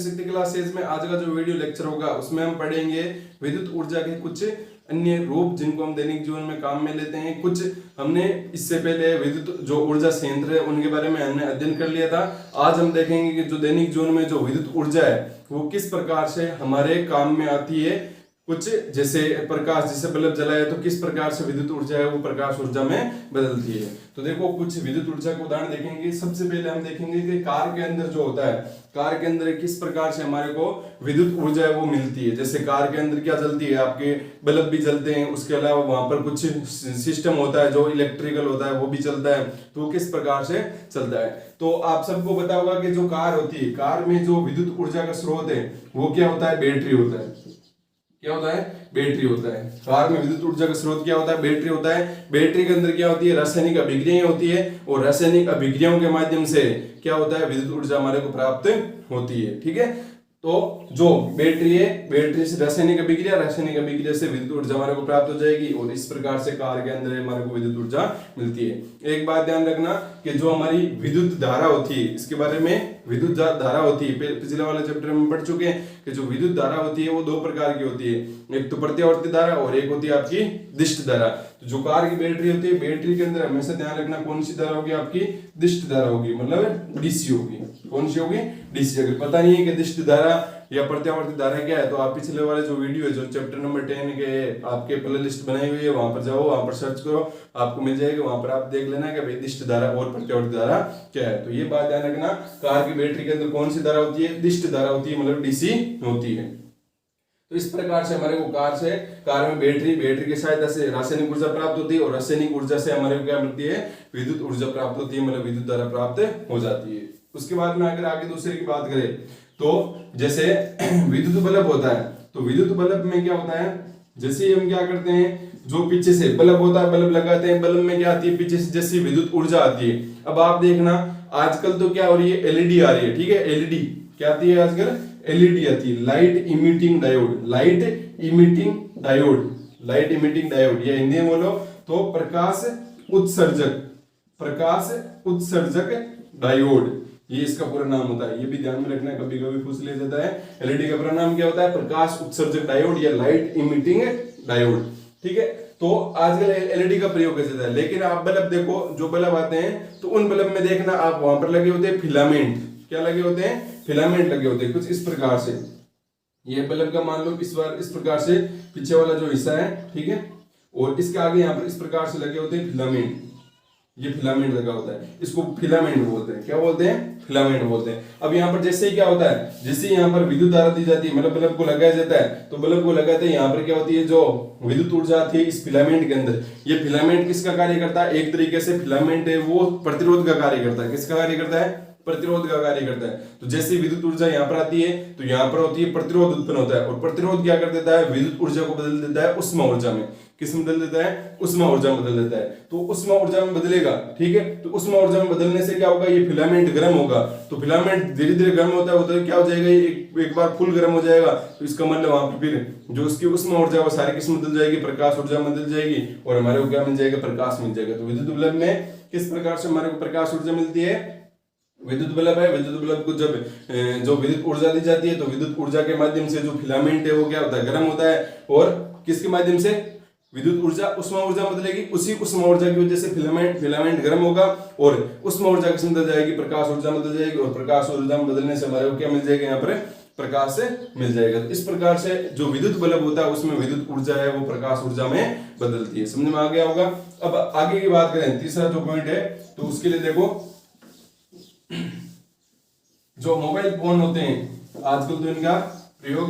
शक्ति क्लासेज में आज का जो वीडियो लेक्चर होगा उसमें हम पढ़ेंगे विद्युत ऊर्जा के कुछ अन्य रूप जिनको हम दैनिक जीवन में काम में लेते हैं। कुछ हमने इससे पहले विद्युत जो ऊर्जा संयंत्र है उनके बारे में हमने अध्ययन कर लिया था। आज हम देखेंगे कि जो दैनिक जीवन में जो विद्युत ऊर्जा है वो किस प्रकार से हमारे काम में आती है। कुछ जैसे प्रकाश, जैसे बल्ब जलाया तो किस प्रकार से विद्युत ऊर्जा है वो प्रकाश ऊर्जा में बदलती है। तो देखो कुछ विद्युत ऊर्जा के उदाहरण देखेंगे। सबसे पहले हम देखेंगे कि कार के अंदर जो होता है, कार के अंदर किस प्रकार से हमारे को विद्युत ऊर्जा है वो मिलती है। जैसे कार के अंदर क्या जलती है, आपके बल्ब भी जलते हैं, उसके अलावा वहां पर कुछ सिस्टम होता है जो इलेक्ट्रिकल होता है वो भी चलता है। तो वो किस प्रकार से चलता है। तो आप सबको पता होगा कि जो कार होती है, कार में जो विद्युत ऊर्जा का स्रोत है वो क्या होता है, बैटरी होता है। क्या होता है, बैटरी होता है। कार में विद्युत ऊर्जा का स्रोत क्या होता है, बैटरी होता है। बैटरी के अंदर क्या होती है, रासायनिक अभिक्रियाएं होती है और रासायनिक अभिक्रियाओं के माध्यम से क्या होता है, विद्युत ऊर्जा हमारे को प्राप्त होती है। ठीक है, तो जो बैटरी है, बैटरी से रासायनिक अभिक्रिया से विद्युत ऊर्जा हमारे को प्राप्त हो जाएगी और इस प्रकार से कार के अंदर हमारे को विद्युत ऊर्जा मिलती है। एक बात ध्यान रखना कि जो हमारी विद्युत धारा होती है, इसके बारे में विद्युत धारा होती है पिछले वाले चैप्टर में पढ़ चुके हैं कि जो विद्युत धारा होती है वो दो प्रकार की होती है, एक तो प्रत्यावर्ती धारा और एक होती है आपकी दिष्ट धारा। तो जो कार की बैटरी होती है, बैटरी के अंदर हमेशा ध्यान रखना कौन सी धारा होगी, आपकी दिष्ट धारा होगी, मतलब डीसी होगी। कौन सी होगी, डीसी। अगर पता नहीं है कि दिष्ट धारा या प्रत्यावर्ती धारा क्या है तो आप पिछले वाले जो वीडियो है जो चैप्टर नंबर 10 के आपके प्ले लिस्ट बनाई हुई है वहां पर जाओ, वहां पर सर्च करो, आपको मिल जाएगा। वहां पर आप देख लेना कि भाई दिष्ट धारा और प्रत्यावर्ती धारा क्या है। तो ये बात ध्यान रखना, कार की बैटरी के अंदर कौन सी धारा होती है, दिष्ट धारा होती है, मतलब डीसी होती है। तो इस प्रकार से हमारे को कार में बैटरी की सहायता से रासायनिक ऊर्जा प्राप्त होती है और रासायनिक ऊर्जा से हमारे को क्या मिलती है, विद्युत ऊर्जा प्राप्त होती है, मतलब विद्युत धारा प्राप्त हो जाती है। उसके बाद में अगर आगे दूसरे की बात करें तो जैसे विद्युत बल्ब होता है, तो विद्युत बल्ब में क्या होता है, जैसे हम क्या करते हैं, जो पीछे से बल्ब होता है, बल्ब लगाते हैं, बल्ब में क्या आती है, पीछे से जैसी विद्युत ऊर्जा आती है। अब आप देखना आजकल तो क्या हो रही है, एलईडी आ रही है। ठीक है, एलईडी क्या आती है आजकल, एलईडी आती है, लाइट इमिटिंग डायोड, या हिंदी में बोलो तो प्रकाश उत्सर्जक डायोड, ये इसका पूरा नाम होता है। ये भी ध्यान में रखना, कभी कभी पूछ लिया जाता है। एलईडी का पूरा नाम क्या होता है, प्रकाश उत्सर्जक डायोड या लाइट इमिटिंग डायोड। ठीक है, तो आजकल एलईडी का प्रयोग किया जाता है। लेकिन आप बल्ब देखो, जो बल्ब आते हैं तो उन बल्ब में देखना आप वहां पर लगे होते हैं फिलामेंट। क्या लगे होते हैं, फिलामेंट लगे होते हैं कुछ इस प्रकार से। ये बल्ब का मान लो इस प्रकार से पीछे वाला जो हिस्सा है, ठीक है, और इसके आगे यहाँ पर इस प्रकार से लगे होते हैं फिलामेंट। ये फिलामेंट लगा होता है, इसको फिलामेंट बोलते हैं। क्या बोलते हैं, फिलामेंट बोलते हैं। अब यहाँ पर जैसे ही क्या होता है, जैसे यहाँ पर विद्युत धारा दी जाती है, मतलब बल्ब को लगाया जाता है, तो बल्ब को लगाते हैं, यहाँ पर क्या होती है, जो विद्युत ऊर्जा आती है इस फिलामेंट के अंदर। ये फिलामेंट किसका कार्य करता है, एक तरीके से फिलामेंट है वो प्रतिरोध का कार्य करता है। किसका कार्य करता है, प्रतिरोध का कार्य करता है। तो जैसे विद्युत ऊर्जा यहाँ पर आती है तो यहाँ पर होती है प्रतिरोध उत्पन्न होता है, और प्रतिरोध क्या कर देता है, विद्युत ऊर्जा को बदल देता है उष्मा ऊर्जा में। किस में बदल देता है, उष्मा ऊर्जा में बदल देता है। तो उष्मा ऊर्जा में बदलेगा, ठीक है, तो उष्मा ऊर्जा में बदलने से क्या होगा, ये फिलामेंट गर्म होगा। तो फिलामेंट धीरे धीरे गर्म होता है, उधर क्या हो जाएगा, ये एक बार फुल गर्म हो जाएगा। तो इसका मतलब वहां पर फिर जो उसकी उष्मा ऊर्जा वो सारी किस में बदल जाएगी, प्रकाश ऊर्जा में बदल जाएगी, और हमारे को क्या मिल जाएगा, प्रकाश मिल जाएगा। तो विद्युत बल्ब में किस प्रकार से हमारे को प्रकाश ऊर्जा मिलती है, विद्युत बल्ब है, विद्युत बल्ब को जब जो विद्युत ऊर्जा दी जाती है तो विद्युत ऊर्जा के माध्यम से जो फिलामेंट है वो क्या होता है, गर्म होता है, और किसके माध्यम से, विद्युत ऊर्जा उष्मा ऊर्जा बदलेगी, उसी उष्मा ऊर्जा की वजह से फिलामेंट गर्म होगा, और उष्मा ऊर्जा किस में बदल जाएगी, प्रकाश ऊर्जा में बदल जाएगी, और प्रकाश ऊर्जा में बदलने से हमारे को क्या मिल जाएगा, यहाँ पर प्रकाश से मिल जाएगा। तो इस प्रकार से जो विद्युत बल्ब होता है उसमें विद्युत ऊर्जा है वो प्रकाश ऊर्जा में बदलती है। समझ में आ गया होगा। अब आगे की बात करें, तीसरा जो पॉइंट है, तो उसके लिए देखो जो मोबाइल फोन होते हैं आजकल तो इनका प्रयोग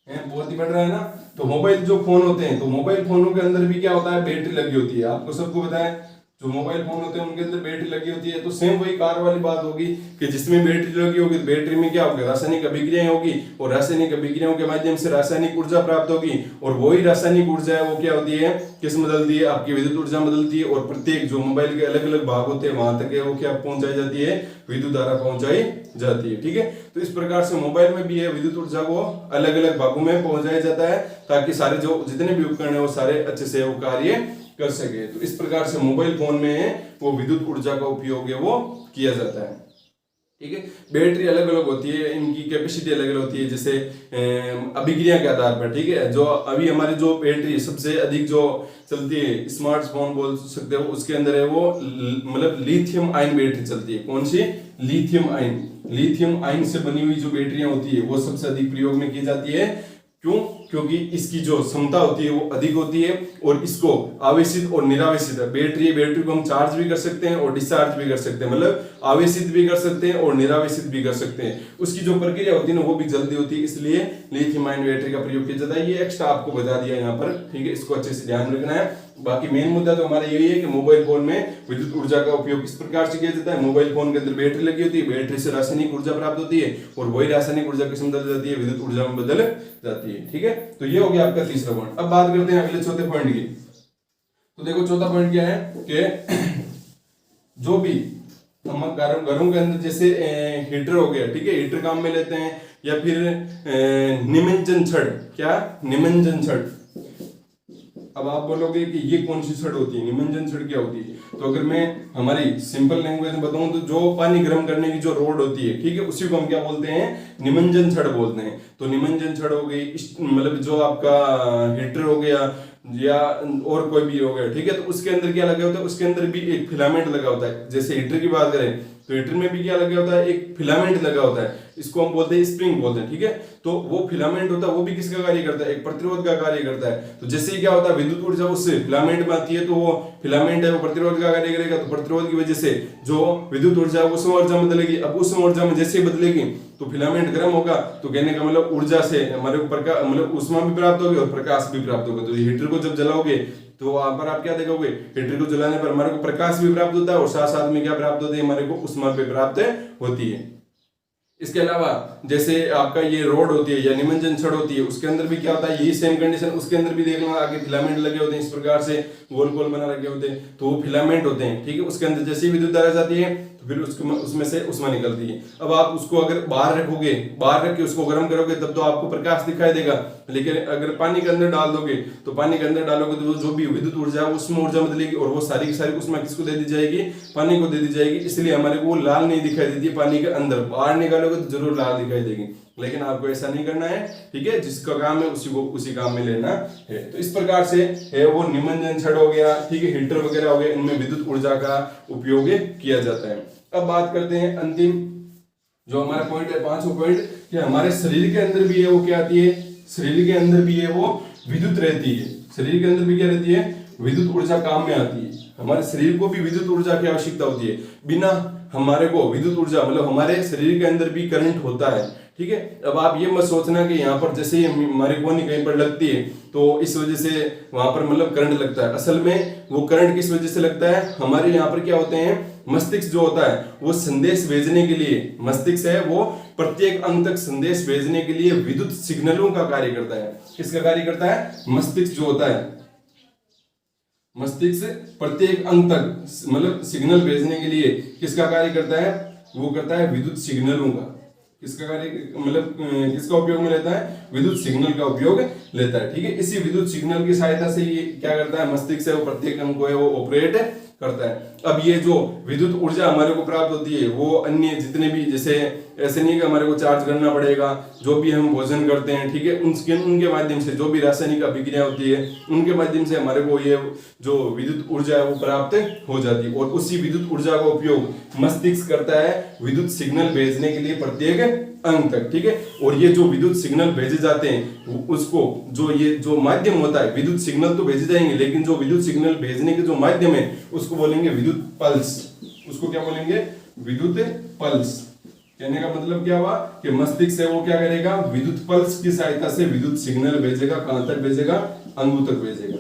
बहुत ही बढ़ रहा है ना। तो मोबाइल जो फोन होते हैं, तो मोबाइल फोनों के अंदर भी क्या होता है, बैटरी लगी होती है। आपको सबको पता है जो मोबाइल फोन होते हैं उनके अंदर बैटरी लगी होती है। तो सेम वही कार वाली बात होगी कि जिसमें बैटरी लगी होगी, बैटरी में क्या होगा, रासायनिक अभिक्रियाएं होगी, और रासायनिक अभिक्रियाओं के माध्यम से रासायनिक ऊर्जा प्राप्त होगी, और वही रासायनिक ऊर्जा है वो क्या होती है, किस बदलती है, आपकी विद्युत ऊर्जा बदलती है, और प्रत्येक जो मोबाइल के अलग अलग भाग होते हैं वहां तक वो क्या पहुंचाई जाती है, विद्युत धारा पहुंचाई जाती है। ठीक है, तो इस प्रकार से मोबाइल में भी है विद्युत ऊर्जा को अलग अलग भागों में पहुंचाया जाता है, ताकि सारे जो जितने भी उपकरण है वो सारे अच्छे से वो कार्य कर सके। तो इस प्रकार से मोबाइल फोन में वो विद्युत ऊर्जा का उपयोग है वो किया जाता है। ठीक है। बैटरी अलग अलग होती है, इनकी कैपेसिटी अलग अलग होती है, जैसे अभिक्रिया के आधार पर, ठीक है। जो अभी हमारी जो बैटरी सबसे अधिक जो चलती है, स्मार्टफोन बोल सकते हो, उसके अंदर है वो मतलब लिथियम आयन बैटरी चलती है। कौन सी? लिथियम आयन से बनी हुई जो बैटरियां होती है वो सबसे अधिक प्रयोग में की जाती है। क्यों? क्योंकि इसकी जो क्षमता होती है वो अधिक होती है और इसको आवेशित और निरावेशित बैटरी को हम चार्ज भी कर सकते हैं और डिस्चार्ज भी कर सकते हैं, मतलब आवेशित भी कर सकते हैं और निरावेशित भी कर सकते हैं। उसकी जो प्रक्रिया होती है ना वो भी जल्दी होती है, इसलिए लिथियम आयन बैटरी का प्रयोग किया जाता है। ये एक्स्ट्रा आपको बता दिया यहाँ पर, ठीक है। इसको अच्छे से ध्यान रखना है। बाकी मेन मुद्दा तो हमारा यही है कि मोबाइल फोन में विद्युत ऊर्जा का उपयोग किस प्रकार से किया जाता है। मोबाइल फोन के अंदर बैटरी लगी होती है, बैटरी से रासायनिक ऊर्जा प्राप्त होती है और वही रासायनिक ऊर्जा किस में बदल जाती है? विद्युत ऊर्जा में बदल जाती है, ठीक है। तो ये हो गया आपका तीसरा पॉइंट। अब बात करते हैं अगले चौथे पॉइंट की। तो देखो चौथा पॉइंट क्या है कि जो भी हम घरों के अंदर जैसे हीटर हो गया, ठीक है, हीटर काम में लेते हैं, या फिर निमज्जन छड़। क्या? निमज्जन छड़। अब आप बोलोगे कि ये कौन सी छड़ होती है, निमज्जन छड़ क्या होती है? तो अगर मैं हमारी सिंपल लैंग्वेज में बताऊं तो जो पानी गर्म करने की जो रोड होती है, ठीक है, उसी को हम क्या बोलते हैं? निमज्जन छड़ बोलते हैं। तो निमज्जन छड़ हो गई, मतलब जो आपका हीटर हो गया या और कोई भी हो गया, ठीक है। तो उसके अंदर क्या लगा होता है? उसके अंदर भी एक फिलामेंट लगा होता है। जैसे हीटर की बात करें तो हीटर में भी क्या लगा होता है? एक फिलामेंट लगा होता है, इसको हम बोलते हैं स्प्रिंग बोलते हैं, ठीक है। तो वो फिलामेंट होता है, वो भी किसका कार्य करता है? एक प्रतिरोध का कार्य करता है। तो जैसे ही क्या होता है, विद्युत ऊर्जा उससे फिलामेंट में आती है, तो वो फिलामेंट है वो प्रतिरोध का कार्य करेगा। तो प्रतिरोध की वजह से जो विद्युत ऊर्जा है उष्मा ऊर्जा में बदलेगी। अब उष्मा ऊर्जा में जैसे ही बदलेगी तो फिलामेंट गर्म होगा, तो कहने का मतलब ऊर्जा से हमारे को प्रकाश मतलब उष्मा भी प्राप्त होगी और प्रकाश भी प्राप्त होगा। तो हीटर को जब जलाओगे तो वहां पर आप क्या देखोगे? हीटर को जलाने पर हमारे को प्रकाश भी प्राप्त होता है और साथ साथ में क्या प्राप्त होती है? हमारे को उष्मा भी प्राप्त होती है। इसके अलावा जैसे आपका ये रोड होती है या निमज्जन छड़ होती है, उसके अंदर भी क्या होता है? यही सेम कंडीशन, उसके अंदर भी देख लो आगे फिलामेंट लगे होते हैं, इस प्रकार से गोल गोल बना रखे होते हैं, तो वो फिलामेंट होते हैं, ठीक है। उसके अंदर जैसे ही विद्युत धारा जाती है तो फिर उसमें से उष्मा निकलती है। अब आप उसको अगर बाहर रखोगे, बाहर रख के उसको गर्म करोगे तब तो आपको प्रकाश दिखाई देगा, लेकिन अगर पानी के अंदर डाल दोगे तो पानी के अंदर डालोगे तो जो भी विद्युत ऊर्जा है उसमें ऊर्जा बदलेगी और वो सारी की सारी उष्मा किसको दे दी जाएगी? पानी को दे दी जाएगी। इसलिए हमारे को वो लाल नहीं दिखाई देती पानी के अंदर, बाहर निकालोगे तो जरूर लाल दिखाई देगी, लेकिन आपको ऐसा नहीं करना है, ठीक है। जिसका काम है उसी को उसी काम में लेना है। तो इस प्रकार से है वो निमज्जन छड़ हो गया, ठीक है, हीटर वगैरह हो गए, इनमें विद्युत ऊर्जा का उपयोग किया जाता है। अब बात करते हैं अंतिम जो हमारा पॉइंट है, पांचवा पॉइंट, कि हमारे शरीर के अंदर भी है वो क्या आती है? शरीर के अंदर भी है वो विद्युत रहती है। शरीर के अंदर भी क्या रहती है? विद्युत ऊर्जा काम में आती है। हमारे शरीर को भी विद्युत ऊर्जा की आवश्यकता होती है। बिना हमारे को विद्युत ऊर्जा मतलब हमारे शरीर के अंदर भी करंट होता है, ठीक है। अब आप ये मत सोचना कि यहाँ पर जैसे ही हमारे को नहीं कहीं पर लगती है तो इस वजह से वहां पर मतलब करंट लगता है। असल में वो करंट किस वजह से लगता है? हमारे यहाँ पर क्या होते हैं, मस्तिष्क जो होता है वो संदेश भेजने के लिए, मस्तिष्क है वो प्रत्येक अंग तक संदेश भेजने के लिए विद्युत सिग्नलों का कार्य करता है। किसका कार्य करता है? मस्तिष्क जो होता है, मस्तिष्क प्रत्येक अंग तक मतलब सिग्नल भेजने के लिए किसका कार्य करता है? वो करता है विद्युत सिग्नलों का। किसका कार्य मतलब किसका उपयोग में लेता है? विद्युत सिग्नल का उपयोग लेता है, ठीक है। इसी विद्युत सिग्नल की सहायता से ये क्या करता है? मस्तिष्क है वो प्रत्येक अंग को है वो ऑपरेट करता है। अब ये जो विद्युत ऊर्जा हमारे को प्राप्त होती है वो अन्य जितने भी, जैसे ऐसे नहीं कि हमारे को चार्ज करना पड़ेगा, जो भी हम भोजन करते हैं, ठीक है, उनके माध्यम से जो भी रासायनिक अभिक्रिया होती है उनके माध्यम से हमारे को ये जो विद्युत ऊर्जा है वो प्राप्त हो जाती है। और उसी विद्युत ऊर्जा का उपयोग मस्तिष्क करता है विद्युत सिग्नल भेजने के लिए प्रत्येक अंग तक, ठीक है। और ये जो विद्युत सिग्नल भेजे जाते हैं उसको जो ये जो माध्यम होता है, विद्युत सिग्नल तो भेजे जाएंगे लेकिन जो विद्युत सिग्नल भेजने के जो माध्यम है उसको बोलेंगे विद्युत पल्स। उसको क्या बोलेंगे? विद्युत पल्स। कहने का मतलब क्या हुआ कि मस्तिष्क है वो क्या करेगा? विद्युत पल्स की सहायता से विद्युत सिग्नल भेजेगा। कहां तक भेजेगा? अंगों तक भेजेगा,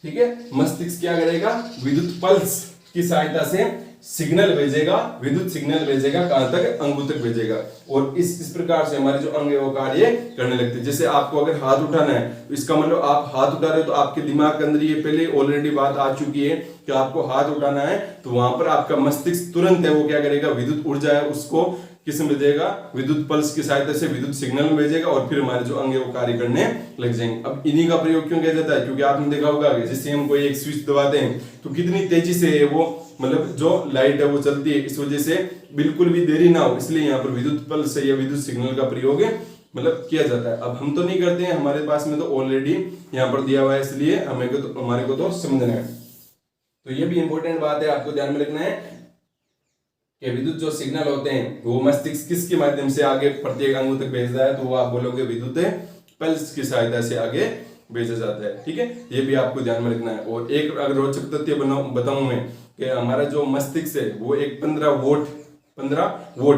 ठीक है। मस्तिष्क क्या करेगा? विद्युत पल्स की सहायता से सिग्नल भेजेगा, विद्युत सिग्नल भेजेगा। कहां तक? अंगों तक भेजेगा। और इस प्रकार से हमारे जो अंग है वो कार्य करने लगते हैं। जैसे आपको अगर हाथ उठाना है तो इसका मतलब आप हाथ उठा रहे हो तो आपके दिमाग के अंदर ये पहले ऑलरेडी बात आ चुकी है कि आपको हाथ उठाना है, तो वहां पर आपका मस्तिष्क तुरंत है वो क्या करेगा? विद्युत ऊर्जा है उसको किस में भेजेगा, विद्युत पल्स की सहायता से विद्युत सिग्नल में भेजेगा और फिर हमारे जो अंग है वो कार्य करने लग जाएंगे। अब इन्हीं का प्रयोग क्यों किया जाता है, क्योंकि आपने देखा होगा कि जैसे हम कोई एक स्विच दबाते हैं तो कितनी तेजी से वो मतलब जो लाइट है वो चलती है, इस वजह से बिल्कुल भी देरी ना हो, इसलिए यहाँ पर विद्युत पल्स या विद्युत सिग्नल का प्रयोग मतलब किया जाता है। अब हम तो नहीं करते हैं, हमारे पास में तो ऑलरेडी यहाँ पर दिया हुआ है, इसलिए हमारे को तो समझना है। तो ये भी इंपॉर्टेंट बात है, आपको ध्यान में रखना है कि विद्युत जो सिग्नल होते हैं वो मस्तिष्क किसके माध्यम से आगे प्रत्येक अंग तक भेजता है, तो वो आप बोलोगे विद्युत पल्स की सहायता से आगे भेजा जाता है। ठीक है, ये भी आपको ध्यान में रखना है। और एक अगर रोचक तथ्य बताऊं मैं कि हमारा जो मस्तिष्क है वो एक 15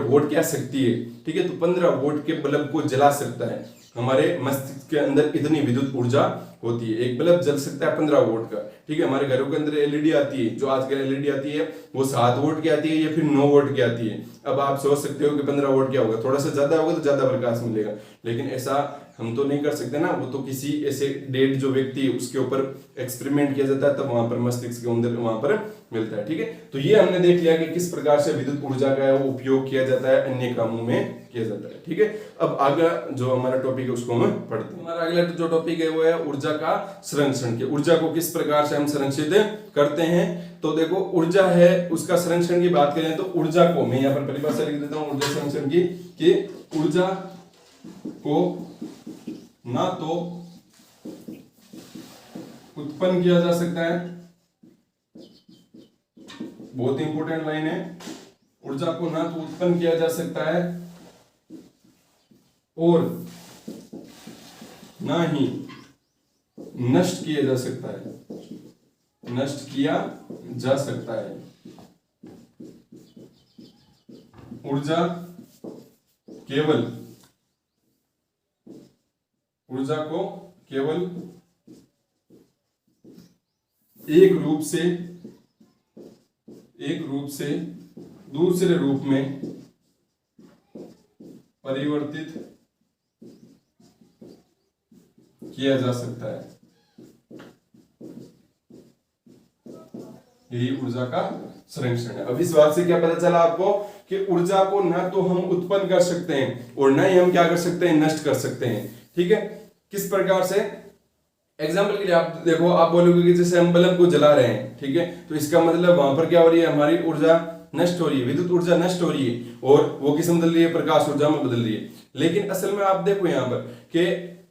वोट क्या शक्ति है, ठीक है, तो 15 वोट के बल्ब को जला सकता है। हमारे मस्तिष्क के अंदर इतनी विद्युत ऊर्जा होती है, एक बल्ब जल सकता है 15 वोट का। ठीक है, हमारे घरों के अंदर एलईडी आती है, जो आजकल एलईडी आती है वो 7 वोट की आती है या फिर 9 वोट की आती है। अब आप सोच सकते हो कि 15 वोट क्या होगा, थोड़ा सा ज्यादा होगा तो ज्यादा प्रकाश मिलेगा, लेकिन ऐसा हम तो नहीं कर सकते ना, वो तो किसी ऐसे डेड जो व्यक्ति है उसके ऊपर एक्सपेरिमेंट किया जाता है, तब वहां पर मस्तिष्क के अंदर वहां पर मिलता है। ठीक है, तो ये हमने देख लिया कि किस प्रकार से विद्युत ऊर्जा का वो उपयोग किया जाता है, अन्य कामों में किया जाता है। ठीक है, अब आगे जो हमारा टॉपिक है उसको हम पढ़ते हैं। हमारा अगला जो टॉपिक है वो है ऊर्जा का संरक्षण। ऊर्जा को किस प्रकार से हम संरक्षित करते हैं, तो देखो ऊर्जा है उसका संरक्षण की बात करें तो ऊर्जा को मैं यहाँ पर परिभाषा लिख देता हूँ ऊर्जा संरक्षण की, कि ऊर्जा को ना तो उत्पन्न किया जा सकता है, बहुत इंपॉर्टेंट लाइन है, ऊर्जा को ना तो उत्पन्न किया जा सकता है और ना ही नष्ट किया जा सकता है, नष्ट किया जा सकता है। ऊर्जा को केवल एक रूप से दूसरे रूप में परिवर्तित किया जा सकता है, यही ऊर्जा का संरक्षण है। अब इस बात से क्या पता चला आपको कि ऊर्जा को ना तो हम उत्पन्न कर सकते हैं और ना ही हम क्या कर सकते हैं, नष्ट कर सकते हैं। ठीक है, किस प्रकार से, एग्जाम्पल के लिए आप देखो, आप बोलोगे कि जैसे हम बल्ब को जला रहे हैं, ठीक है, तो इसका मतलब वहां पर क्या हो रही है, हमारी ऊर्जा नष्ट हो रही है, विद्युत ऊर्जा नष्ट हो रही है और वो किस में बदल रही है, प्रकाश ऊर्जा में बदल रही है। लेकिन असल में आप देखो यहाँ पर कि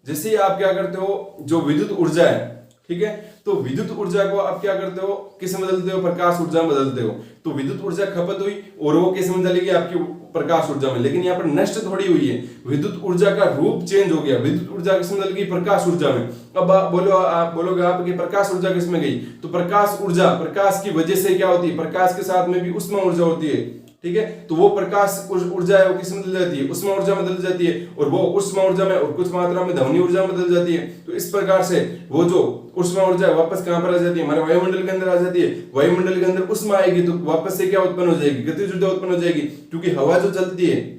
जैसे ही आप क्या करते हो, जो विद्युत ऊर्जा है, ठीक है, तो विद्युत ऊर्जा को आप क्या करते हो, किस में बदलते हो, प्रकाश ऊर्जा में बदलते हो। तो विद्युत ऊर्जा खपत हुई और वो किस में बदलेगी, आपकी प्रकाश ऊर्जा में। लेकिन यहाँ पर नष्ट थोड़ी हुई है, विद्युत ऊर्जा का रूप चेंज हो गया, विद्युत ऊर्जा किस में बदल गई, प्रकाश ऊर्जा में। अब आप बोलोगे आप कि प्रकाश ऊर्जा किस में गई, तो प्रकाश ऊर्जा, प्रकाश की वजह से क्या होती है, प्रकाश के साथ में भी उष्मा ऊर्जा होती है। ठीक है, तो वो प्रकाश ऊर्जा है वो किस में बदल जाती है, उष्मा ऊर्जा में बदल जाती है, और वो उष्मा ऊर्जा में और कुछ मात्रा में ध्वनि ऊर्जा में बदल जाती है। तो इस प्रकार से वो जो उष्मा ऊर्जा वापस कहां पर आ जाती है, हमारे वायुमंडल के अंदर आ जाती है। वायुमंडल के अंदर उष्मा आएगी तो वापस से क्या उत्पन्न हो जाएगी, गतिज ऊर्जा उत्पन्न हो जाएगी, क्योंकि हवा जो चलती है,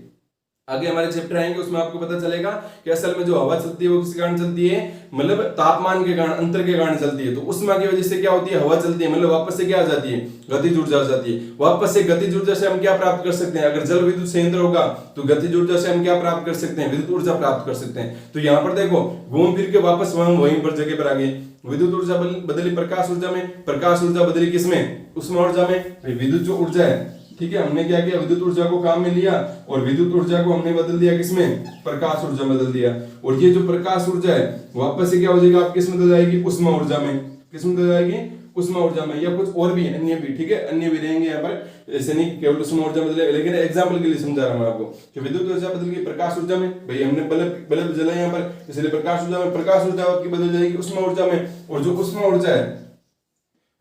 आगे हमारे चैप्टर आएंगे उसमें आपको पता चलेगा कि असल में जो हवा चलती है वो किस कारण चलती है, मतलब तापमान के कारण, अंतर के कारण चलती है। तो उष्मा की वजह से क्या होती है, हवा चलती है, मतलब वापस से क्या आ जाती है, गतिज ऊर्जा आ जाती है। वापस से गतिज ऊर्जा से हम क्या प्राप्त कर सकते हैं, अगर जल विद्युत संयंत्र होगा तो गतिज ऊर्जा से हम क्या प्राप्त कर सकते हैं, विद्युत ऊर्जा प्राप्त कर सकते हैं। तो यहाँ पर देखो घूम फिर के वापस हम वहीं पर जगह पर आ गए, विद्युत ऊर्जा बदली प्रकाश ऊर्जा में, प्रकाश ऊर्जा बदली किसमें, उष्मा ऊर्जा में। विद्युत जो ऊर्जा है, ठीक है, हमने क्या किया, विद्युत ऊर्जा को काम में लिया और विद्युत ऊर्जा को हमने बदल दिया किसमें, प्रकाश ऊर्जा में बदल दिया। और ये जो प्रकाश ऊर्जा है वापस से क्या हो जाएगा, आप किस में बदल जाएगी, उष्मा ऊर्जा में। किस में बदल जाएगी, उष्मा ऊर्जा में, या कुछ और भी अन्य भी, ठीक है, अन्य भी रहेंगे यहाँ पर, ऐसे नहीं केवल उष्मा ऊर्जा बदले। लेकिन एग्जाम्पल के लिए समझा रहा हूँ आपको कि विद्युत ऊर्जा बदल गई प्रकाश ऊर्जा में, भाई हमने बल्ब जलाया यहाँ पर, इसलिए प्रकाश ऊर्जा में, प्रकाश ऊर्जा आपकी बदल जाएगी उष्मा ऊर्जा में, और जो उष्मा ऊर्जा है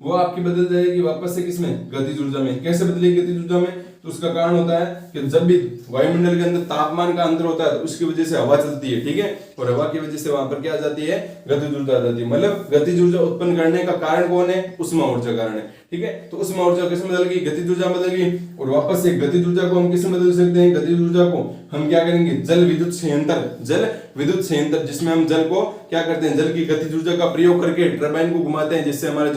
वो आपकी बदल जाएगी वापस से किसमें, गतिज ऊर्जा में। कैसे बदलेगी गतिज ऊर्जा में, तो उसका कारण होता है कि जब भी वायुमंडल के अंदर तापमान का अंतर होता है तो उसकी वजह से हवा चलती है, ठीक है, और हवा की वजह से वहां पर क्या आ जाती है, गतिज ऊर्जा आ जाती है। मतलब गतिज ऊर्जा उत्पन्न करने का कारण कौन है, उष्मा ऊर्जा कारण है। ठीक है, तो उष्मा ऊर्जा किसमें बदल गई, गतिज ऊर्जा बदल गई, और वापस से गतिज ऊर्जा को हम किसमें बदल सकते हैं, गतिज ऊर्जा को हम क्या करेंगे, जल विद्युत संयंत्र, जिसमें हम जल को क्या करते हैं, जल की गतिज ऊर्जा का प्रयोग करके टरबाइन को घुमाते हैं, जिससे हमारे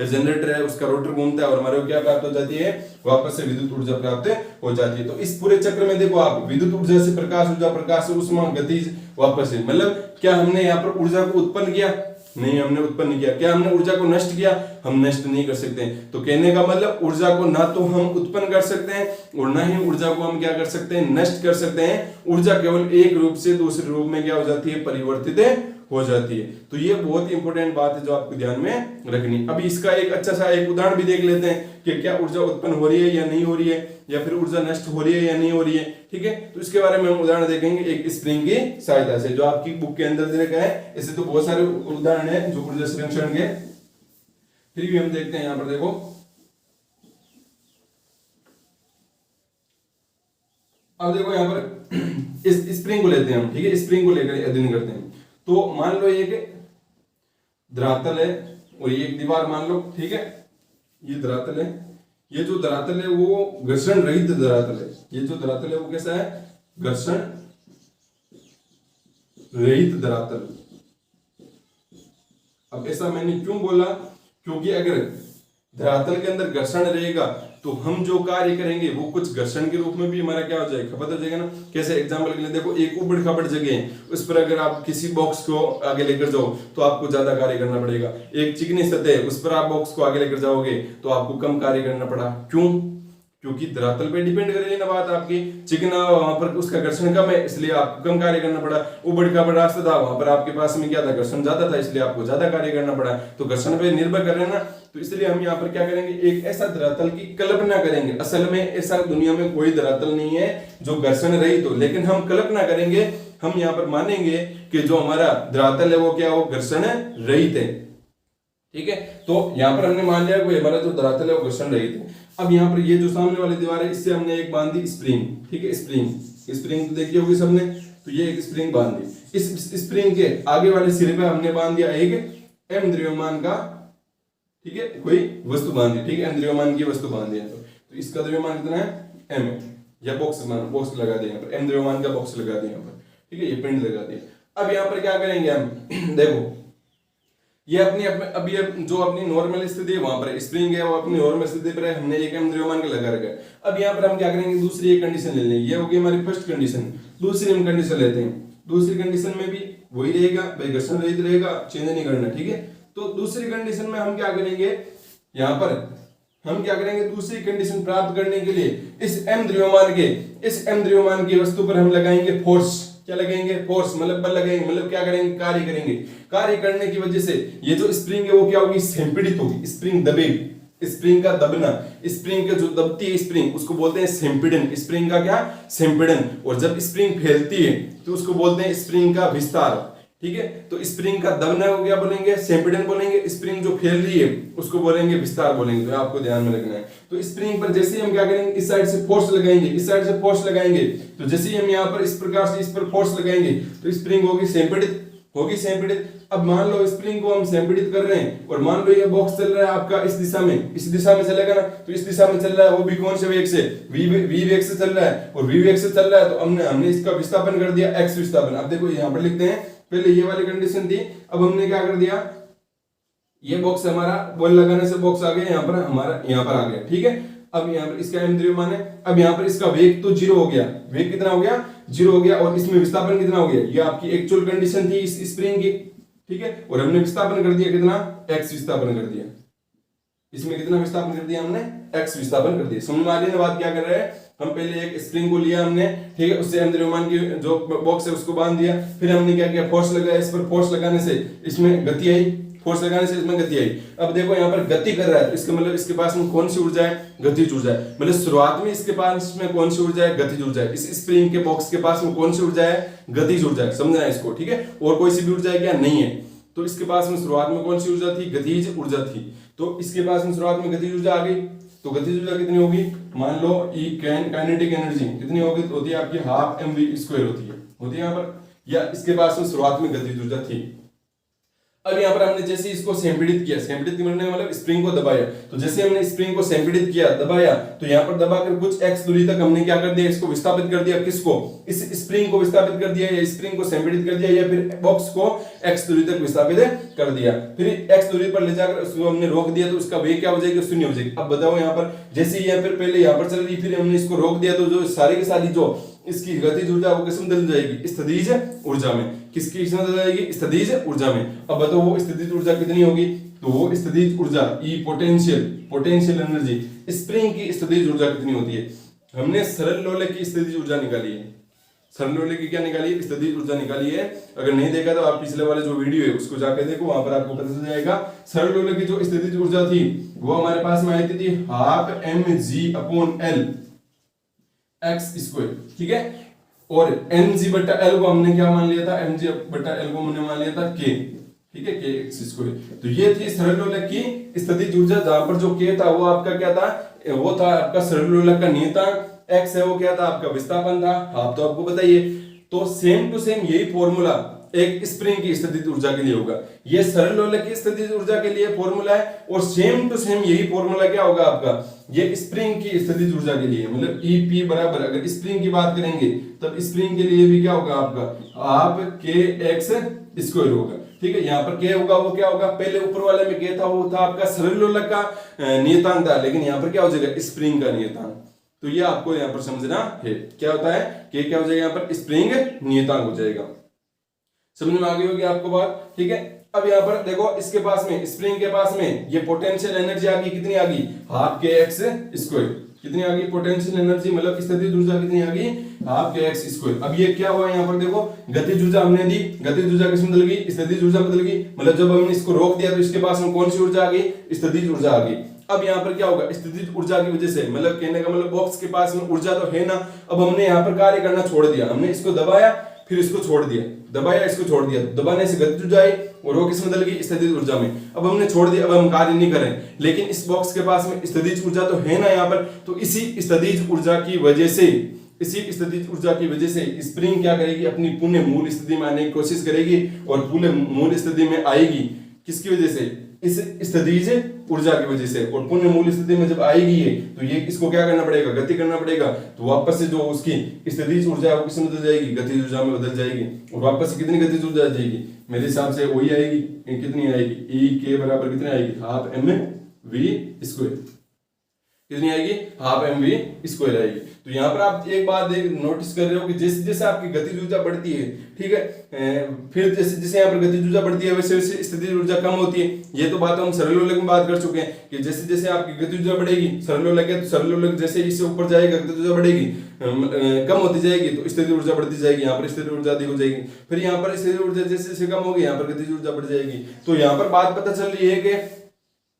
जनरेटर है उसका रोटर घूमता है और हमारे को क्या प्राप्त हो जाती है, वापस से विद्युत ऊर्जा प्राप्त हो जाती है। तो इस पूरे चक्र में देखो आप, विद्युत ऊर्जा से प्रकाश से ऊष्मा, गतिज, वापस से, मतलब क्या हमने यहाँ पर ऊर्जा को उत्पन्न किया? नहीं, हमने उत्पन्न नहीं किया। क्या हमने ऊर्जा को नष्ट किया? हम नष्ट नहीं कर सकते। तो कहने का मतलब ऊर्जा को ना तो हम उत्पन्न कर सकते हैं और ना ही ऊर्जा को हम क्या कर सकते हैं, नष्ट कर सकते हैं। ऊर्जा केवल एक रूप से दूसरे रूप में क्या हो जाती है, परिवर्तित हो जाती है। तो ये बहुत ही इंपॉर्टेंट बात है जो आपको ध्यान में रखनी। अभी इसका एक अच्छा सा एक उदाहरण भी देख लेते हैं कि क्या ऊर्जा उत्पन्न हो रही है या नहीं हो रही है, या फिर ऊर्जा नष्ट हो रही है या नहीं हो रही है। ठीक है, तो इसके बारे में हम उदाहरण देखेंगे एक स्प्रिंग की सहायता से, जो आपकी बुक के अंदर दे रखा है। ऐसे तो बहुत सारे उदाहरण है जो ऊर्जा संरक्षण के, फिर भी हम देखते हैं। यहाँ पर देखो, अब देखो यहाँ पर इस स्प्रिंग को लेते हैं हम। ठीक है, स्प्रिंग को लेकर अध्ययन करते हैं। तो मान लो ये कि धरातल है और ये एक दीवार मान लो। ठीक है, ये धरातल है। ये जो धरातल है वो घर्षण रहित धरातल है। ये जो धरातल है वो कैसा है, घर्षण रहित धरातल। अब ऐसा मैंने क्यों बोला, क्योंकि अगर धरातल के अंदर घर्षण रहेगा तो हम जो कार्य करेंगे वो कुछ घर्षण के रूप में भी हमारा क्या हो जाएगा, खपत हो जाएगा ना। कैसे, एग्जांपल के लिए देखो, एक उबड़ खाबड़ जगह है, उस पर अगर आप किसी बॉक्स को आगे लेकर जाओ तो आपको ज्यादा कार्य करना पड़ेगा। एक चिकनी सतह है, उस पर आप बॉक्स को आगे लेकर जाओगे तो आपको कम कार्य करना पड़ा। क्यों? क्योंकि धरातल पे डिपेंड करेगी ना बात आपकी। चिकना वहां पर उसका घर्षण कम है, इसलिए आपको कम कार्य करना पड़ा। उबड़ खाबड़ रास्ता था, वहां पर आपके पास में क्या था, घर्षण ज्यादा था, इसलिए आपको ज्यादा कार्य करना पड़ा। तो घर्षण पे निर्भर कर रहे हैं ना। तो इसलिए हम यहाँ पर क्या करेंगे, एक ऐसा धरातल की कल्पना करेंगे। असल में ऐसा दुनिया में कोई धरातल नहीं है जो घर्षण रहित हो, लेकिन हम कल्पना करेंगे, हम यहाँ पर मानेंगे कि जो हमारा धरातल है वो क्या हो, घर्षण रहित है। ठीक है, तो यहाँ पर हमने मान लिया कि हमारा जो धरातल है वो घर्षण रहित है। अब यहाँ पर ये जो सामने वाली दीवार है, इससे हमने एक बांध दी स्प्रिंग। ठीक है, स्प्रिंग तो देखी होगी सबने। तो ये एक स्प्रिंग बांध दी। इस स्प्रिंग के आगे वाले सिरे पे हमने बांध दिया एक m द्रव्यमान का, ठीक है, कोई वस्तु बांध दी। ठीक है, m द्रव्यमान की वस्तु बांध दिया। तो इसका द्रव्यमान कितना है, m है। या बॉक्स लगा दिया यहाँ पर, m द्रव्यमान का बॉक्स लगा दिया यहाँ पर। ठीक है, ये पिंड लगा दिया। अब यहाँ पर क्या करेंगे हम, देखो ये अब ये जो अपनी नॉर्मल स्थिति है वहां पर स्प्रिंग है, वो अपनी नॉर्मल स्थिति पर है, हमने एक m द्रव्यमान का लगा रखा है। अब यहाँ पर हम क्या करेंगे, दूसरी एक कंडीशन ले लेंगे। ये होगी हमारी फर्स्ट कंडीशन। दूसरी हम कंडीशन लेते हैं। दूसरी कंडीशन में भी वही रहेगा भाई, घर्षण रहित रहेगा, चेंज नहीं करना। ठीक है, तो दूसरी कंडीशन में हम क्या करेंगे, यहाँ पर हम क्या करेंगे, दूसरी कंडीशन प्राप्त करने के लिए इस m द्रव्यमान की वस्तु पर हम लगाएंगे फोर्स। क्या लगाएंगे, फोर्स, मतलब बल लगाएंगे, मतलब क्या करेंगे, कार्य करेंगे। कार्य करने की वजह से ये जो स्प्रिंग है वो क्या होगी, संपीड़ित होगी। स्प्रिंग दबेगी। स्प्रिंग का दबना, स्प्रिंग के जो दबती है स्प्रिंग, उसको बोलते हैं संपीड़न। स्प्रिंग का क्या, संपीड़न। और जब स्प्रिंग फैलती है तो उसको बोलते हैं स्प्रिंग का विस्तार। ठीक है, तो स्प्रिंग का दबना को क्या बोलेंगे, संपीड़न बोलेंगे। स्प्रिंग जो फैल रही है उसको बोलेंगे विस्तार बोलेंगे। तो आपको ध्यान में रखना है। तो स्प्रिंग पर जैसे ही हम क्या करेंगे, इस साइड से फोर्स लगाएंगे, इस साइड से फोर्स लगाएंगे, तो जैसे ही हम यहाँ पर इस प्रकार से इस पर फोर्स लगाएंगे तो स्प्रिंग होगी संपीड़ित। अब मान लो स्प्रिंग को हम संपीड़ित कर रहे हैं और मान लो ये बॉक्स चल रहा है आपका इस दिशा में चलेगा ना। तो इस दिशा में चल रहा है, वो भी कौन से वेग से, v वेग से चल रहा है। और v वेग से चल रहा है तो हमने इसका विस्थापन कर दिया x विस्थापन। अब देखो यहाँ पर लिखते हैं, पहले ये वाली कंडीशन थी, अब हमने क्या कर दिया, ये बॉक्स हमारा बॉल लगाने से बॉक्स आ गया यहाँ पर, हमारा यहाँ पर आ गया। ठीक है, अब यहाँ पर इसका m द्रव्यमान है। अब यहाँ पर इसका वेग तो 0 हो गया, वेग कितना हो गया, 0 हो गया। और इसमें विस्थापन कितना हो गया, ये आपकी एक्चुअल कंडीशन थी इस स्प्रिंग की। ठीक है, और हमने विस्थापन कर दिया कितना, x विस्थापन कर दिया। इसमें कितना विस्थापन कर दिया हमने, x विस्थापन कर दिया। समझ में आ रही है बात क्या कर रहे हैं हम। पहले एक स्प्रिंग को लिया हमने, ठीक है, उससे m द्रव्यमान की जो बॉक्स है उसको बांध दिया। फिर हमने क्या किया, फोर्स लगाया। इस पर फोर्स लगाने से इसमें गति आई, फोर्स लगाने से इसमें गति आई। अब देखो यहाँ पर गति कर रहा है, इसका मतलब इसके पास में कौन सी ऊर्जा है, गतिज ऊर्जा है। मतलब शुरुआत में इसके पास में कौन सी ऊर्जा है, गतिज ऊर्जा है। इस स्प्रिंग के बॉक्स के पास में कौन सी ऊर्जा है, गतिज ऊर्जा है। समझना है इसको, ठीक है। और कोई सी भी ऊर्जा है क्या, नहीं है। तो इसके पास में शुरुआत में कौन सी ऊर्जा थी, गतिज ऊर्जा थी। तो इसके पास में शुरुआत में गतिज ऊर्जा आ गई। तो गतिज ऊर्जा कितनी होगी, मान लो काइनेटिक एनर्जी कितनी होगी, होती है आपकी हाफ mv स्क्वायर होती है यहाँ पर। या इसके पास में शुरुआत में गतिज ऊर्जा थी। अब यहाँ पर हमने जैसे इसको संपीड़ित किया, संपीड़ित करने मतलब स्प्रिंग को दबाया, तो जैसे हमने स्प्रिंग को संपीड़ित किया, दबाया, तो यहाँ पर दबाकर कुछ x दूरी तक हमने क्या कर दिया, इसको विस्थापित कर दिया, किसको, इस स्प्रिंग को विस्थापित कर दिया, या स्प्रिंग को संपीड़ित कर दिया, या फिर बॉक्स को x दूरी तक विस्थापित कर दिया, फिर x दूरी पर ले जाकर उसको हमने रोक दिया, तो उसका वेग क्या हो जाएगी, शून्य हो जाएगी। अब बताओ यहाँ पर जैसे यहाँ पर पहले यहाँ पर चल रही, फिर हमने इसको रोक दिया, तो जो सारी की सारी जो इसकी गतिज ऊर्जा वो किस में बदल जाएगी, स्थितिज ऊर्जा में। किसकी किस में बदल जाएगी, स्थितिज ऊर्जा में। अब बताओ वो स्थितिज ऊर्जा कितनी होगी, तो वो स्थितिज ऊर्जा ई पोटेंशियल एनर्जी, स्प्रिंग की स्थितिज ऊर्जा कितनी होती है। हमने सरल लोले की स्थितिज ऊर्जा निकाली है, सरल लोले की क्या निकाली है, स्थितिज ऊर्जा निकाली है। अगर नहीं देखा तो आप पिछले वाले जो वीडियो है उसको जाके देखो, वहां पर आपको पता चल जाएगा। सरल लोले की जो स्थितिज ऊर्जा थी वो हमारे पास में आई थी हाफ mg/L x स्क्वायर, ठीक है। और mg/L को हमने क्या मान लिया था, mg/L को हमने मान लिया था k, ठीक है, kx स्क्वायर। तो ये थी सरल लोलक की स्थितिज ऊर्जा, जहां पर जो k था वो आपका क्या था, वो था आपका सरल लोलक का नियतांक, x है वो क्या था, आपका विस्थापन था, हाफ तो आपको बताइए। तो सेम टू सेम यही फॉर्मूला एक स्प्रिंग की स्थितिज ऊर्जा के लिए होगा, ये सरल लोलक की स्थितिज ऊर्जा के लिए फॉर्मूला है, और सेम टू सेम यही फॉर्मूला क्या होगा आपका, ये स्प्रिंग की स्थितिज ऊर्जा के लिए, मतलब EP बराबर, अगर स्प्रिंग की बात करेंगे तब स्प्रिंग के लिए भी क्या होगा आपका, हाफ kx स्क्वायर होगा, ठीक है। यहाँ पर k होगा वो क्या होगा, पहले ऊपर वाले में k था वो था आपका सरल लोलक का नियतांक था, लेकिन यहाँ पर क्या हो जाएगा, स्प्रिंग का नियतांक। तो ये आपको यहाँ पर समझना है, क्या होता है, k क्या हो जाएगा यहाँ पर, स्प्रिंग नियतांक हो जाएगा। समझ में आ गई होगी आपको बात, ठीक है। अब यहाँ पर देखो इसके पास में, स्प्रिंग के पास में ये पोटेंशियल एनर्जी आ गई, कितनी आ गई, हाफ kx स्क्वायर, कितनी आ गई पोटेंशियल एनर्जी, मतलब स्थितिज ऊर्जा कितनी आ गई, हाफ kx स्क्वायर। अब ये क्या हुआ यहाँ पर देखो, गतिज ऊर्जा हमने दी, गतिज ऊर्जा किस में बदल गई, स्थितिज ऊर्जा बदल गई, मतलब जब हमने इसको रोक दिया तो इसके पास में कौन सी ऊर्जा आ गई, स्थितिज ऊर्जा आ गई। अब यहाँ पर क्या होगा, स्थितिज ऊर्जा की वजह से, मतलब कहने का मतलब बॉक्स के पास में ऊर्जा तो है ना, अब हमने यहाँ पर कार्य करना छोड़ दिया, हमने इसको दबाया फिर इसको छोड़ दिया, दबाया इसको छोड़ दिया, दबाने से गतिज ऊर्जा आई और वो किस में बदल गई, स्थितिज ऊर्जा में। अब हमने छोड़ दिया, अब हम कार्य नहीं करें, लेकिन इस बॉक्स के पास में स्थितिज ऊर्जा तो है ना यहाँ पर, तो इसी स्थितिज ऊर्जा की वजह से, इसी स्थितिज ऊर्जा की वजह से स्प्रिंग क्या करेगी, अपनी पुनः मूल स्थिति में आने की कोशिश करेगी, और पुनः मूल स्थिति में आएगी, किसकी वजह से, इस स्थितिज ऊर्जा की वजह से। और पुनः मूल स्थिति में जब आएगी ये, तो ये इसको क्या करना पड़ेगा, गति करना पड़ेगा, तो वापस से जो उसकी स्थितिज ऊर्जा है वो किस में बदल जाएगी, गतिज ऊर्जा में बदल जाएगी, और वापस से कितनी गतिज ऊर्जा आ जाएगी, मेरे हिसाब से वही आएगी, कितनी आएगी, E k बराबर कितनी आएगी, हाफ mv स्क्वायर, कितनी आएगी, हाफ mv स्क्वायर आएगी। तो यहाँ पर आप एक बात नोटिस कर रहे हो कि जैसे जैसे आपकी गतिज ऊर्जा बढ़ती है, ठीक है, फिर जैसे जैसे यहाँ पर गतिज ऊर्जा बढ़ती है वैसे वैसे स्थितिज ऊर्जा कम होती है। ये तो बात हम सरल लोलक में बात कर चुके हैं कि जैसे जैसे आपकी गतिज ऊर्जा बढ़ेगी, सरल लोलक है तो सरल लोलक जैसे इससे ऊपर जाएगा गतिज ऊर्जा बढ़ेगी, कम होती जाएगी तो स्थितिज ऊर्जा बढ़ती जाएगी, यहाँ पर स्थितिज ऊर्जा अधिक हो जाएगी, फिर यहाँ पर स्थितिज ऊर्जा जैसे जैसे कम होगी यहाँ पर गतिज ऊर्जा बढ़ जाएगी। तो यहाँ पर बात पता चल रही है कि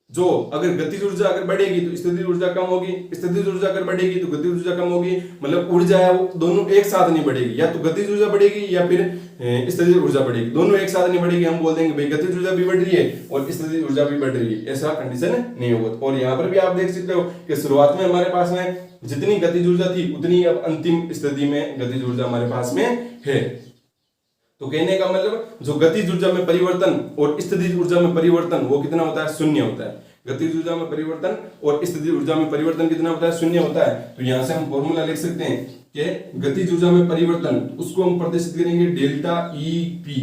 जो अगर गतिज ऊर्जा अगर बढ़ेगी तो स्थितिज ऊर्जा कम होगी, स्थितिज ऊर्जा अगर बढ़ेगी तो गतिज ऊर्जा कम होगी, मतलब ऊर्जा है वो दोनों एक साथ नहीं बढ़ेगी, या तो गतिज ऊर्जा बढ़ेगी या फिर स्थितिज ऊर्जा बढ़ेगी, दोनों एक साथ नहीं बढ़ेगी। हम बोल देंगे भाई गतिज ऊर्जा भी बढ़ रही है और स्थितिज ऊर्जा भी बढ़ रही है, ऐसा कंडीशन नहीं होगा। और यहाँ पर भी आप देख सकते हो कि शुरुआत में हमारे पास में जितनी गतिज ऊर्जा थी उतनी अब अंतिम स्थिति में गतिज ऊर्जा हमारे पास में है। तो कहने का मतलब जो गतिज ऊर्जा में परिवर्तन और स्थितिज ऊर्जा में परिवर्तन वो कितना होता है, शून्य होता है। गतिज ऊर्जा में परिवर्तन और स्थितिज ऊर्जा में परिवर्तन कितना होता है, शून्य होता है। तो यहां से हम फॉर्मूला लिख सकते हैं कि गतिज ऊर्जा में परिवर्तन उसको हम प्रदर्शित करेंगे डेल्टा EP,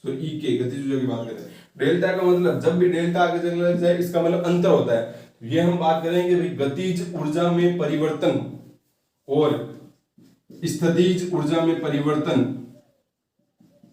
सो EK, गतिज ऊर्जा की बात करें, डेल्टा का मतलब जब भी डेल्टा आगे चलने लग जाए इसका मतलब अंतर होता है। ये हम बात करेंगे भाई गतिज ऊर्जा में परिवर्तन और स्थितिज ऊर्जा में परिवर्तन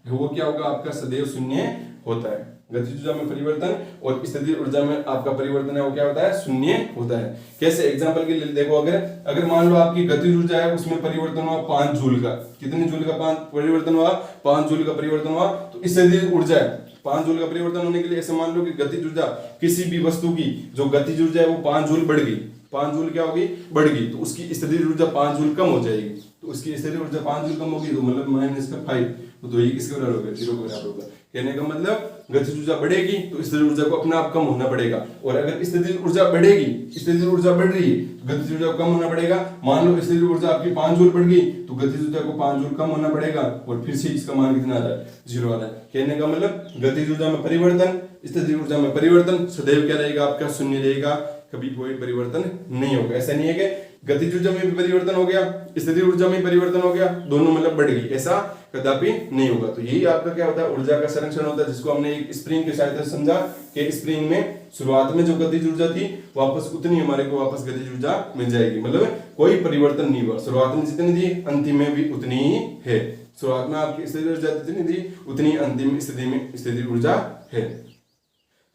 वो क्या होगा आपका, सदैव शून्य होता है। गतिज ऊर्जा में परिवर्तन और स्थितिज ऊर्जा में आपका परिवर्तन है वो क्या होता है, शून्य होता है। कैसे, एग्जांपल के लिए देखो, अगर मान लो आपकी गतिज ऊर्जा है उसमें परिवर्तन हुआ 5 जूल का, कितने जूल का परिवर्तन हुआ, 5 जूल का परिवर्तन हुआ, तो स्थितिज ऊर्जा है 5 जूल का परिवर्तन होने के लिए ऐसे मान लो कि गतिज ऊर्जा किसी भी वस्तु की जो गतिज ऊर्जा है वो 5 जूल बढ़ गई, 5 जूल क्या होगी, बढ़ गई, तो उसकी स्थितिज ऊर्जा 5 जूल कम हो जाएगी। तो उसकी स्थितिज ऊर्जा 5 जूल कम होगी तो मतलब -5, तो ये किसके बराबर होगा, 0 के बराबर होगा। कहने का मतलब गतिज ऊर्जा बढ़ेगी तो स्थितिज ऊर्जा को अपने आप कम होना पड़ेगा, और अगर स्थितिज ऊर्जा बढ़ेगी, स्थितिज ऊर्जा बढ़ रही है तो गतिज ऊर्जा को कम होना पड़ेगा। मान लो स्थितिज ऊर्जा आपकी 5 जूल बढ़ गई तो गतिज ऊर्जा को 5 जूल कम होना पड़ेगा, और फिर से इसका मान कितना आ रहा है, 0 आ रहा है। कहने का मतलब गतिज ऊर्जा में परिवर्तन, स्थितिज ऊर्जा में परिवर्तन सदैव क्या रहेगा आपका, शून्य रहेगा, कभी कोई परिवर्तन नहीं होगा। ऐसा नहीं है कि गतिज ऊर्जा में भी परिवर्तन हो गया, स्थितिज ऊर्जा में परिवर्तन हो गया, दोनों मतलब बढ़ गई, ऐसा कदापि नहीं होगा। तो यही आपका क्या होता है, ऊर्जा का संरक्षण होता है, जिसको हमने एक स्प्रिंग की सहायता से समझा कि स्प्रिंग में शुरुआत में जो गतिज ऊर्जा थी वापस उतनी हमारे को वापस गतिज ऊर्जा मिल जाएगी, मतलब कोई परिवर्तन नहीं हुआ, शुरुआत में जितनी थी अंतिम में भी उतनी ही है। शुरुआत में आपकी स्थितिज ऊर्जा जितनी थी उतनी अंतिम स्थिति में स्थितिज ऊर्जा है।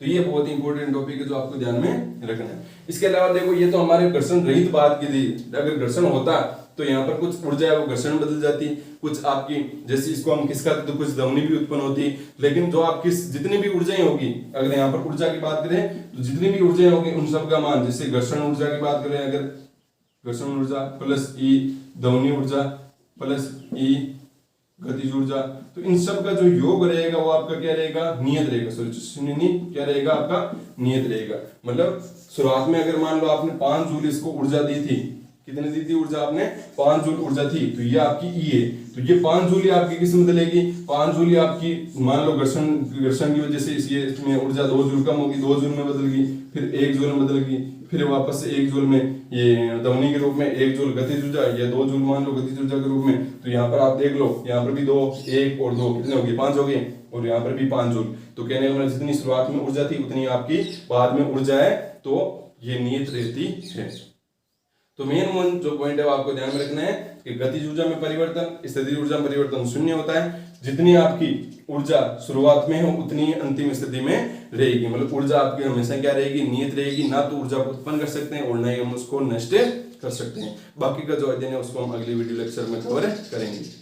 तो ये बहुत ही इंपॉर्टेंट टॉपिक है जो आपको ध्यान में रखना है। इसके अलावा देखो ये तो हमारे घर्षण रहित बात की थी, अगर घर्षण होता तो यहाँ पर कुछ ऊर्जा है वो घर्षण बदल जाती, कुछ आपकी जैसे इसको हम खिसकाते तो कुछ ध्वनि भी उत्पन्न होती, लेकिन जो आपकी जितनी भी ऊर्जाएं होगी, अगर यहाँ पर ऊर्जा की बात करें तो जितनी भी ऊर्जाएं होगी उन सब का मान, जैसे घर्षण ऊर्जा की बात करें, अगर घर्षण ऊर्जा प्लस ई ध्वनि ऊर्जा प्लस ई गतिज ऊर्जा, तो इन सब का जो योग रहेगा वो आपका क्या रहेगा, नियत रहेगा, शून्य नहीं क्या रहेगा आपका, नियत रहेगा। मतलब शुरुआत में अगर मान लो आपने 5 जूल इसको ऊर्जा दी थी, कितनी दी थी ऊर्जा आपने, 5 जूल ऊर्जा थी, तो ये आपकी ई है, तो ये 5 जूल आपकी किस में बदलेगी, 5 जूल आपकी मान लो घर्षण की वजह से इसमें ऊर्जा 2 जूल कम होगी, 2 जूल में बदल गई, फिर 1 जूल में बदल गई, फिर वापस से 1 जूल में ये ध्वनि के रूप में, 1 जूल गतिज ऊर्जा, ये 2 जूल मान लो गतिज ऊर्जा के रूप में। तो यहाँ पर आप देख लो, यहाँ पर भी 2, 1 और 2 कितने हो गए, 5 हो गए, और यहाँ पर भी 5 जूल। तो कहने का मतलब जितनी शुरुआत में ऊर्जा थी उतनी आपकी बाद में ऊर्जा है, तो ये नियत रहती है। तो मेन जो पॉइंट है वो आपको ध्यान में रखना है कि गतिज ऊर्जा में परिवर्तन, स्थितिज ऊर्जा में परिवर्तन शून्य होता है, जितनी आपकी ऊर्जा शुरुआत में हो उतनी अंतिम स्थिति में रहेगी, मतलब ऊर्जा आपकी हमेशा क्या रहेगी, नियत रहेगी, ना तो ऊर्जा को उत्पन्न कर सकते हैं और ना ही हम उसको नष्ट कर सकते हैं। बाकी का जो अध्ययन है उसको हम अगली वीडियो लेक्चर में कवर करेंगे।